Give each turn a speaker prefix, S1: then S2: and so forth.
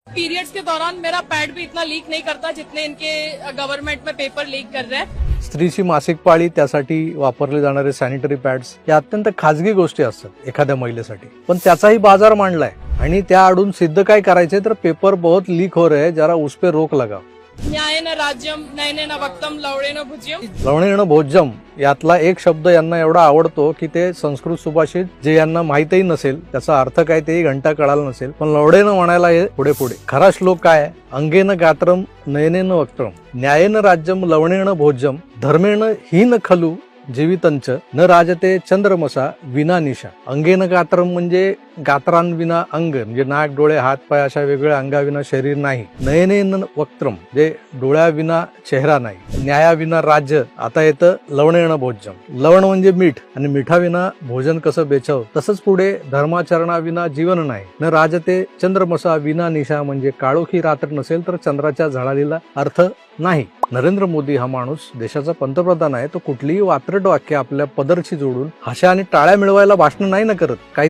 S1: Periods के दौरान मेरा pad भी इतना लीक नहीं करता जितने इनके गवर्नमेंट में पेपर लीक कर रहे हैं।
S2: स्त्रीची मासिक पाळी त्यासाठी वापरले जाणारे सॅनिटरी पॅड्स या अत्यंत खाजगी गोष्टी असतात एखाद्या महिलेसाठी, पण त्याचाही बाजार मांडलाय आणि त्या आडून सिद्ध काय करायचंय तर पेपर बहुत लीक हो रहे हैं, जरा उस पे रोक लगाओ।
S1: न्यायेन राज्यम नयनेन वक्तम लवणेन भुज्यम।
S2: लवणेन भोज्यम यातला एक शब्द यांना एवढा आवडतो की ते संस्कृत सुभाषित जे यांना माहितही नसेल त्याचा अर्थ काय तेही घंटा कळाला नसेल, पण लवडेनं म्हणायला हे पुढे पुढे खरा श्लोक काय आहे? अंगेन गात्रम नयनेन वक्त्रम न्यायेन राज्यम लवणेन भोज्यम धर्मेण हीन खलु जीवितंच न राजते चंद्रमसा विना निशा। अंगेन गात्रम म्हणजे गात्रांविना अंग म्हणजे नाक डोळे हात पाय अशा वेगवेगळ्या अंगाविना शरीर नाही। नयनेन वक्त्रम म्हणजे डोळ्याविना चेहरा नाही। न्यायाविना राज्य आता येतं लवणेन भोज्यम। लवण म्हणजे मीठ आणि मिठाविना भोजन कसं बेचव, तसंच पुढे धर्माचरणाविना जीवन नाही। न राजते चंद्रमसा विना निशा म्हणजे काळोखी रात्र नसेल तर चंद्राच्या झळालीला अर्थ नाही। नरेंद्र मोदी हा माणूस देशाचा पंतप्रधान आहे, तो कुठलीही वात्रट वाक्य आपल्या पदरची जोडून हशा आणि टाळ्या मिळवायला भाषण नाही ना करत, काही